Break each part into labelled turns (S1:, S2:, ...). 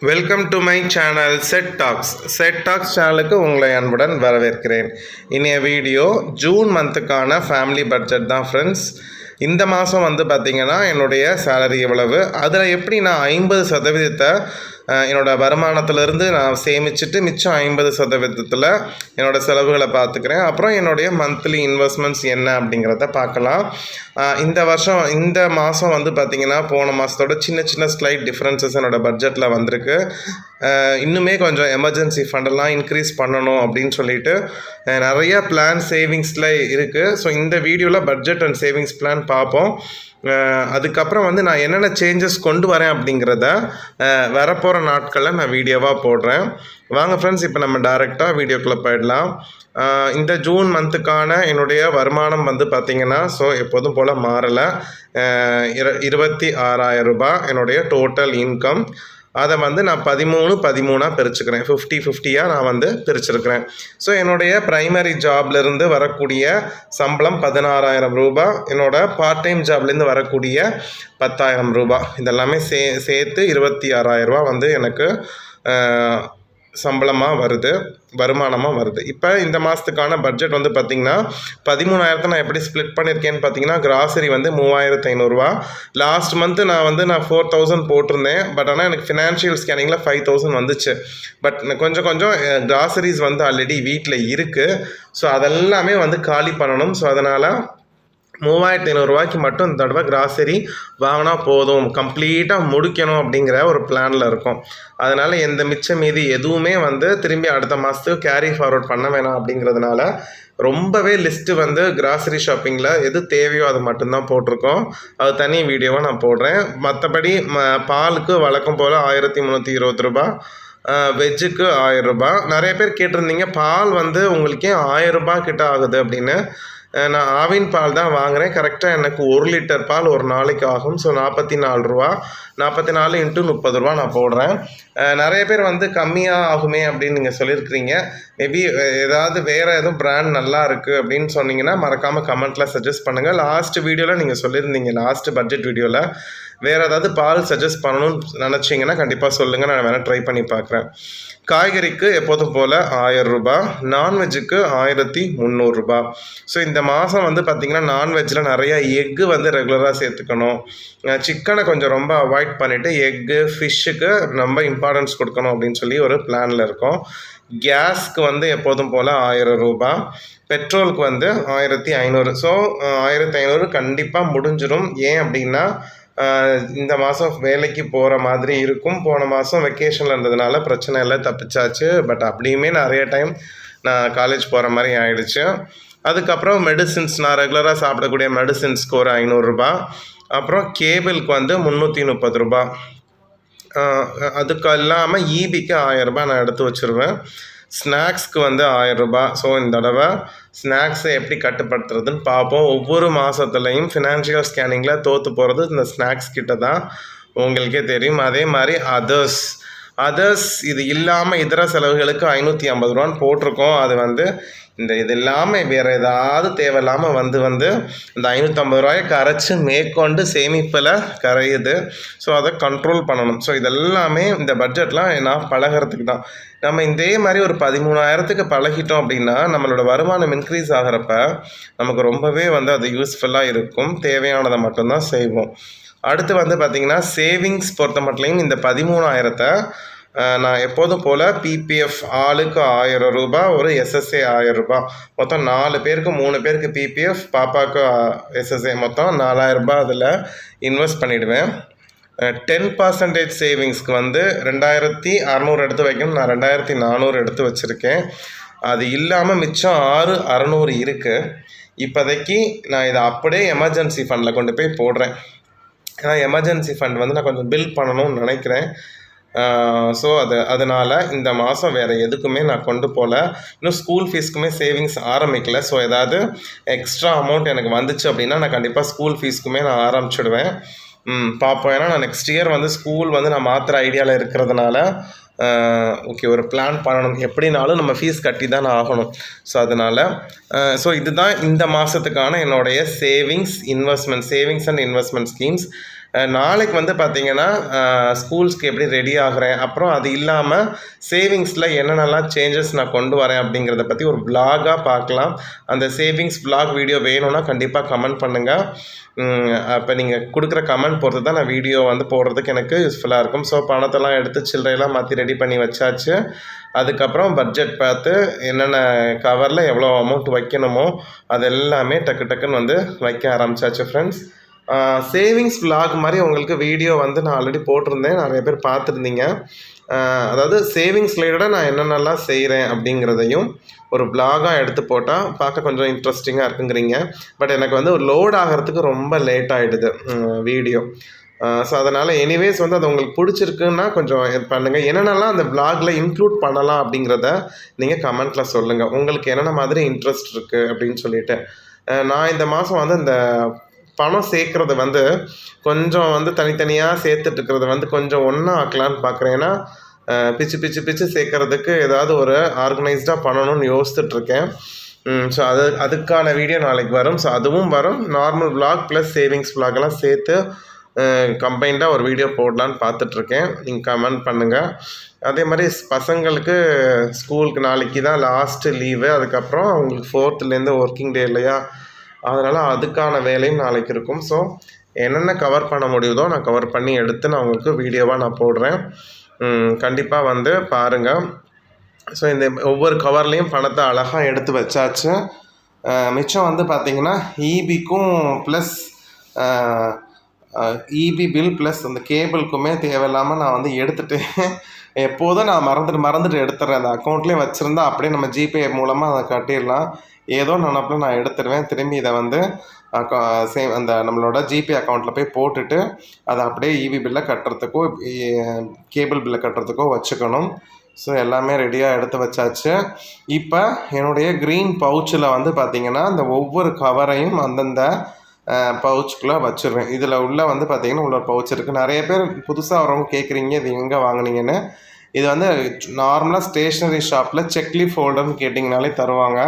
S1: Welcome to my channel set tax சேனலுக்கு உங்களை அன்புடன் வரவேற்கிறேன். இன்றைய வீடியோ ஜூன் மந்த்துக்கான ஃபேமிலி பட்ஜெட் தான் ஃப்ரெண்ட்ஸ். இந்த மாதம் வந்து பார்த்திங்கன்னா என்னுடைய சேலரி எவ்வளவு, அதில் எப்படி நான் 50% என்னோடய வருமானத்திலேருந்து நான் சேமிச்சுட்டு மிச்சம் 50%த்தில் என்னோடய செலவுகளை பார்த்துக்கிறேன். அப்புறம் என்னுடைய மந்த்லி இன்வெஸ்ட்மெண்ட்ஸ் என்ன அப்படிங்கிறத பார்க்கலாம். இந்த மாதம் வந்து பார்த்திங்கன்னா போன மாதத்தோட சின்ன ஸ்லைட் டிஃப்ரென்சஸ் என்னோடய பட்ஜெட்டில் வந்திருக்கு. இன்னுமே கொஞ்சம் எமர்ஜென்சி ஃபண்டெல்லாம் இன்க்ரீஸ் பண்ணணும் அப்படின்னு சொல்லிட்டு நிறைய பிளான் சேவிங்ஸில் இருக்குது. ஸோ இந்த வீடியோவில் பட்ஜெட் அண்ட் சேவிங்ஸ் பிளான் பார்ப்போம். அதுக்கப்புறம் வந்து நான் என்னென்ன சேஞ்சஸ் கொண்டு வரேன் அப்படிங்கிறத வரப்போகிற நாட்களில் நான் வீடியோவாக போடுறேன். வாங்க ஃப்ரெண்ட்ஸ், இப்போ நம்ம டைரெக்டாக வீடியோக்குள்ளே போயிடலாம். இந்த ஜூன் மந்த்துக்கான என்னுடைய வருமானம் வந்து பார்த்திங்கன்னா எப்போதும் போல் மாறலை. 26,000 ரூபாய் என்னுடைய டோட்டல் இன்கம். அதை வந்து நான் 13 பிரிச்சுக்கிறேன். 50-50 நான் வந்து பிரிச்சிருக்கிறேன். ஸோ என்னுடைய ப்ரைமரி ஜாப்லேருந்து வரக்கூடிய சம்பளம் 16,000 ரூபாய், என்னோடய பார்ட் டைம் ஜாப்லேருந்து வரக்கூடிய 10,000 ரூபாய், இதெல்லாமே சேர்த்து 26,000 ரூபா வந்து எனக்கு சம்பளமாக வருது, வருமானமாக வருது. இப்போ இந்த மாதத்துக்கான பட்ஜெட் வந்து பார்த்திங்கன்னா 13,000 நான் எப்படி ஸ்ப்ளிட் பண்ணியிருக்கேன்னு பார்த்தீங்கன்னா, கிராசரி வந்து 3,500 ரூபா. லாஸ்ட் மந்த்து நான் 4,000 போட்டிருந்தேன். பட் ஆனால் எனக்கு ஃபினான்ஷியல் ஸ்கேனிங்கில் 5,000 வந்துச்சு. பட் கொஞ்சம் கிராசரிஸ் வந்து ஆல்ரெடி வீட்டில் இருக்குது. ஸோ அதெல்லாமே வந்து காலி பண்ணணும். ஸோ அதனால் 3,500 ரூபாய்க்கு மட்டும் இந்த தடவை கிராசரி வாங்கினா போதும், கம்ப்ளீட்டாக முடிக்கணும் அப்படிங்கிற ஒரு பிளானில் இருக்கும். அதனால் எந்த மிச்சம் மீதி எதுவுமே வந்து திரும்பி அடுத்த மாதத்துக்கு கேரி ஃபார்வர்ட் பண்ண வேணாம் அப்படிங்கிறதுனால ரொம்பவே லிஸ்ட்டு வந்து கிராசரி ஷாப்பிங்கில் எது தேவையோ அது மட்டும்தான் போட்டிருக்கோம். அது தனி வீடியோவாக நான் போடுறேன். மற்றபடி பாலுக்கு வழக்கம் போல் 1,320 ரூபாய், வெஜ்ஜுக்கு 1,000 ரூபாய். நிறைய பேர் கேட்டிருந்தீங்க பால் வந்து உங்களுக்கே 1,000 ரூபாய் கிட்ட ஆகுது அப்படின்னு. நான் ஆவின் பால் தான் வாங்குகிறேன். கரெக்டாக எனக்கு 1 லிட்டர் பால் ஒரு நாளைக்கு ஆகும். ஸோ 44 ரூபா, 44 × 30 ரூபா நான் போடுறேன். நிறைய பேர் வந்து கம்மியாக ஆகுமே அப்படின்னு நீங்கள் சொல்லியிருக்கிறீங்க. மேபி ஏதாவது வேறு எதுவும் பிராண்ட் நல்லா இருக்குது அப்படின்னு சொன்னீங்கன்னா மறக்காமல் கமெண்ட்டில் சஜஸ்ட் பண்ணுங்கள். லாஸ்ட் வீடியோவில் நீங்கள் சொல்லியிருந்தீங்க, லாஸ்ட் பட்ஜெட் வீடியோவில் வேறு ஏதாவது பால் சஜஸ்ட் பண்ணணும்னு நினச்சிங்கன்னா கண்டிப்பாக சொல்லுங்கள், நான் வேணால் ட்ரை பண்ணி பார்க்குறேன். காய்கறிக்கு எப்போதும் போல் 1,000 ரூபாய், நான்வெஜ்ஜுக்கு 1,300 ரூபாய். ஸோ இந்த மாதம் வந்து பார்த்திங்கன்னா நான்வெஜ்ஜில் நிறையா எக்கு வந்து ரெகுலராக சேர்த்துக்கணும். சிக்கனை கொஞ்சம் ரொம்ப அவாய்ட் பண்ணிவிட்டு எக்கு, ஃபிஷ்ஷுக்கு ரொம்ப இம்பார்ட்டன்ஸ் கொடுக்கணும் அப்படின்னு சொல்லி ஒரு பிளானில் இருக்கோம். கேஸ்க்கு வந்து எப்போதும் போல் 1,000 ரூபாய், பெட்ரோலுக்கு வந்து 1,500. ஸோ 1,500 கண்டிப்பாக முடிஞ்சிடும். ஏன் அப்படின்னா இந்த மாதம் வேலைக்கு போகிற மாதிரி இருக்கும். போன மாதம் வெக்கேஷனில் இருந்ததுனால பிரச்சனை இல்லை, தப்பிச்சாச்சு. பட் அப்படியுமே நிறைய டைம் நான் காலேஜ் போகிற மாதிரி ஆகிடுச்சு. அதுக்கப்புறம் மெடிசின்ஸ், நான் ரெகுலராக சாப்பிடக்கூடிய மெடிசின்ஸ்க்கு ஒரு 500 ரூபாய். அப்புறம் கேபிளுக்கு வந்து 330 ரூபாய். அதுக்கு இல்லாமல் ஈபிக்கு 1,000 ரூபாய் நான் எடுத்து வச்சுருவேன். ஸ்நாக்ஸ்க்கு வந்து 1,000 ரூபாய். ஸோ இந்த தடவை ஸ்நாக்ஸை எப்படி கட்டுப்படுத்துறதுன்னு பார்ப்போம். ஒவ்வொரு மாதத்துலையும் ஃபினான்ஷியல் ஸ்கேனிங்கில் தோற்று போகிறது இந்த ஸ்நாக்ஸ் கிட்ட தான், உங்களுக்கே தெரியும். அதே மாதிரி அதர்ஸ் இது இல்லாமல் இதர செலவுகளுக்கு 550 ரூபான்னு போட்டிருக்கோம். அது வந்து இது இல்லாமல் வேறு ஏதாவது தேவையில்லாமல் வந்து இந்த 550 ரூபாயை கரைச்சி மேற்கொண்டு சேமிப்பில் கரையுது. ஸோ அதை கண்ட்ரோல் பண்ணணும். ஸோ இதெல்லாமே இந்த பட்ஜெட்லாம் நான் பழகிறதுக்கு தான். நம்ம இதே மாதிரி ஒரு 13,000க்கு பழகிட்டோம் அப்படின்னா நம்மளோட வருமானம் இன்க்ரீஸ் ஆகிறப்ப நமக்கு ரொம்பவே வந்து அது யூஸ்ஃபுல்லாக இருக்கும். தேவையானதை மட்டும்தான் செய்வோம். அடுத்து வந்து பார்த்திங்கன்னா சேவிங்ஸ் பொறுத்த மட்டும் இந்த 13,000 நான் எப்போதும் போல் பிபிஎஃப் ஆளுக்கு 1,000 ரூபாய், ஒரு எஸ்எஸ்ஏ 1,000 ரூபாய், மொத்தம் 4 பேருக்கு 3 பேருக்கு பிபிஎஃப், பாப்பாவுக்கு எஸ்எஸ்ஏ, மொத்தம் 4,000 ரூபாய் அதில் இன்வெஸ்ட் பண்ணிவிடுவேன். 10% சேவிங்ஸ்க்கு வந்து 2,600 எடுத்து வைக்கணும். நான் 2,400 எடுத்து வச்சுருக்கேன். அது இல்லாமல் மிச்சம் 6,600 இருக்குது. இப்போதைக்கு நான் இதை அப்படியே எமர்ஜென்சி ஃபண்டில் கொண்டு போய் போடுறேன். ஏன்னா எமர்ஜென்சி ஃபண்ட் வந்து நான் கொஞ்சம் பில் பண்ணணும்னு நினைக்கிறேன். ஸோ அதனால் இந்த மாதம் வேறு எதுக்குமே நான் கொண்டு போகல. இன்னும் ஸ்கூல் ஃபீஸ்க்குமே சேவிங்ஸ் ஆரம்பிக்கல. ஸோ ஏதாவது எக்ஸ்ட்ரா அமௌண்ட் எனக்கு வந்துச்சு அப்படின்னா நான் கண்டிப்பாக ஸ்கூல் ஃபீஸ்க்குமே நான் ஆரம்பிச்சிடுவேன். பார்ப்போம். ஏன்னா நான் நெக்ஸ்ட் இயர் வந்து ஸ்கூல் வந்து நான் மாற்றுற ஐடியாவில் இருக்கிறதுனால ஓகே ஒரு பிளான் பண்ணணும். எப்படினாலும் நம்ம ஃபீஸ் கட்டி தான் ஆகணும். ஸோ அதனால் இதுதான் இந்த மாதத்துக்கான என்னுடைய சேவிங்ஸ் அண்ட் இன்வெஸ்ட்மெண்ட் ஸ்கீம்ஸ். நாளைக்கு வந்து பார்த்திங்கன்னா ஸ்கூல்ஸ்க்கு எப்படி ரெடி ஆகிறேன், அப்புறம் அது இல்லாமல் சேவிங்ஸில் என்னென்னலாம் சேஞ்சஸ் நான் கொண்டு வரேன் அப்படிங்கிறத பற்றி ஒரு விலாகாக பார்க்கலாம். அந்த சேவிங்ஸ் விலாக் வீடியோ வேணும்னா கண்டிப்பாக கமெண்ட் பண்ணுங்கள். அப்போ நீங்கள் கொடுக்குற கமெண்ட் பொறுத்து தான் நான் வீடியோ வந்து போடுறதுக்கு எனக்கு யூஸ்ஃபுல்லாக இருக்கும். ஸோ பணத்தெல்லாம் எடுத்து சில்லறையெல்லாம் மாற்றி ரெடி பண்ணி வச்சாச்சு. அதுக்கப்புறம் பட்ஜெட் பார்த்து என்னென்ன கவரில் எவ்வளோ அமௌண்ட் வைக்கணுமோ அது எல்லாமே டக்கு டக்குன்னு வந்து வைக்க ஆரம்பிச்சாச்சு ஃப்ரெண்ட்ஸ். சேவிங்ஸ் விலாக் மாதிரி உங்களுக்கு வீடியோ வந்து நான் ஆல்ரெடி போட்டிருந்தேன், நிறைய பேர் பார்த்துருந்தீங்க. அதாவது சேவிங்ஸ் ரிலேட்டடாக நான் என்னென்னலாம் செய்கிறேன் அப்படிங்கிறதையும் ஒரு விலாகாக எடுத்து போட்டால் பார்க்க கொஞ்சம் இன்ட்ரெஸ்டிங்காக இருக்குங்கிறீங்க. பட் எனக்கு வந்து ஒரு லோட் ஆகிறதுக்கு ரொம்ப லேட் ஆகிடுது வீடியோ. ஸோ அதனால் எனிவேஸ் வந்து அது உங்களுக்கு பிடிச்சிருக்குன்னா கொஞ்சம் இது பண்ணுங்கள். என்னென்னலாம் அந்த விலாகில் இன்க்ளூட் பண்ணலாம் அப்படிங்கிறத நீங்கள் கமெண்ட்டில் சொல்லுங்கள். உங்களுக்கு என்னென்ன மாதிரி இன்ட்ரெஸ்ட் இருக்குது அப்படின்னு சொல்லிட்டு. நான் இந்த மாதம் வந்து இந்த பணம் சேர்க்குறது வந்து கொஞ்சம் வந்து தனித்தனியாக சேர்த்துட்ருக்கிறது வந்து கொஞ்சம் ஒன்றா ஆக்கலான்னு பார்க்குறேன். ஏன்னா பிச்சு சேர்க்கறதுக்கு ஏதாவது ஒரு ஆர்கனைஸ்டாக பண்ணணும்னு யோசிச்சுட்ருக்கேன். ஸோ அதுக்கான வீடியோ நாளைக்கு வரும். ஸோ அதுவும் வரும். நார்மல் விலாக் ப்ளஸ் சேவிங்ஸ் விலாகெல்லாம் சேர்த்து கம்பைண்டாக ஒரு வீடியோ போடலான்னு பார்த்துட்ருக்கேன். நீங்கள் கமெண்ட் பண்ணுங்கள். அதே மாதிரி பசங்களுக்கு ஸ்கூலுக்கு நாளைக்கு தான் லாஸ்ட்டு லீவு. அதுக்கப்புறம் அவங்களுக்கு 4th ஒர்க்கிங் டே இல்லையா, அதனால் அதுக்கான வேலையும் நாளைக்கு இருக்கும். ஸோ என்னென்ன கவர் பண்ண முடியுதோ நான் கவர் பண்ணி எடுத்து நான் உங்களுக்கு வீடியோவாக நான் போடுறேன். கண்டிப்பாக வந்து பாருங்கள். ஸோ இந்த ஒவ்வொரு கவர்லேயும் பணத்தை அழகாக எடுத்து வச்சாச்சு. மிச்சம் வந்து பார்த்திங்கன்னா ஈபிக்கும் ப்ளஸ் இபி பில் ப்ளஸ் அந்த கேபிளுக்குமே தேவையில்லாமல் நான் வந்து எடுத்துகிட்டேன். எப்போதும் நான் மறந்துட்டு எடுத்துடுறேன். அந்த அக்கௌண்ட்லேயே வச்சுருந்தா அப்படியே நம்ம ஜிபே மூலமாக அதை கட்டிடலாம். ஏதோ நினப்பில் நான் எடுத்துடுவேன். திரும்பி இதை வந்து அந்த நம்மளோட ஜிபே அக்கௌண்ட்டில் போய் போட்டுட்டு அதை அப்படியே இபி பில்லை கட்டுறதுக்கோ கேபிள் பில்லை கட்டுறதுக்கோ வச்சுக்கணும். ஸோ எல்லாமே ரெடியாக எடுத்து வச்சாச்சு. இப்போ என்னுடைய க்ரீன் பவுச்சில் வந்து பார்த்திங்கன்னா இந்த ஒவ்வொரு கவரையும் அந்தந்த பவுச்சுக்குள்ளே வச்சுருவேன். இதில் உள்ள வந்து பார்த்திங்கன்னா உள்ள பவுச் இருக்குது. நிறைய பேர் புதுசாக வரவங்க கேட்குறீங்க இது எங்கே வாங்கினீங்கன்னு. இது வந்து நார்மலாக ஸ்டேஷ்னரி ஷாப்பில் செக்லி ஃபோல்டர்னு கேட்டிங்கனாலே தருவாங்க.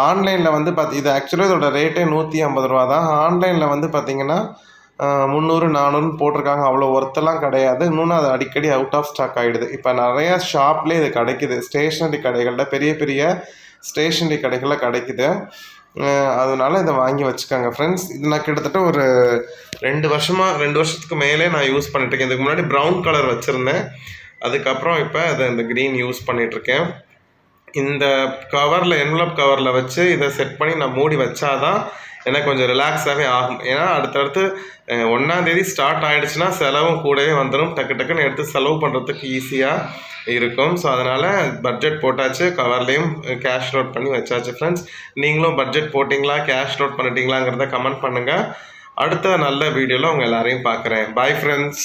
S1: ஆன்லைனில் வந்து இது ஆக்சுவலாக இதோட ரேட்டே 150 ரூபா தான். ஆன்லைனில் வந்து பார்த்திங்கன்னா 300 400 போட்டிருக்காங்க. அவ்வளோ ஒர்த்தெல்லாம் கிடையாது. இன்னொன்று அது அடிக்கடி அவுட் ஆஃப் ஸ்டாக் ஆகிடுது. இப்போ நிறையா ஷாப்லேயே இது கிடைக்குது. ஸ்டேஷ்னரி கடைகளில் பெரிய பெரிய ஸ்டேஷ்னரி கடைகளில் கிடைக்குது. அதனால இதை வாங்கி வச்சுக்கோங்க ஃப்ரெண்ட்ஸ். இது நான் கிட்டத்தட்ட ஒரு 2 வருஷத்துக்கு மேலே நான் யூஸ் பண்ணிட்டுருக்கேன். இதுக்கு முன்னாடி ப்ரௌன் கலர் வச்சுருந்தேன். அதுக்கப்புறம் இப்போ இந்த க்ரீன் யூஸ் பண்ணிகிட்ருக்கேன். இந்த கவரில் என்வலப் கவரில் வச்சு இதை செட் பண்ணி நான் மூடி வச்சாதான் எனக்கு கொஞ்சம் ரிலாக்ஸாகவே ஆகும். ஏன்னா அடுத்தடுத்து 1ஆம் தேதி ஸ்டார்ட் ஆகிடுச்சுன்னா செலவும் கூடவே வந்துடும். டக்குன்னு எடுத்து செலவு பண்ணுறதுக்கு ஈஸியாக இருக்கும். ஸோ அதனால் பட்ஜெட் போட்டாச்சு. கவர்லேயும் கேஷ் லோட் பண்ணி வச்சாச்சு ஃப்ரெண்ட்ஸ். நீங்களும் பட்ஜெட் போட்டிங்களா, கேஷ் லோட் பண்ணிட்டீங்களாங்கிறத கமெண்ட் பண்ணுங்கள். அடுத்த நல்ல வீடியோவில் உங்கள் எல்லாரையும் பார்க்குறேன். Bye friends.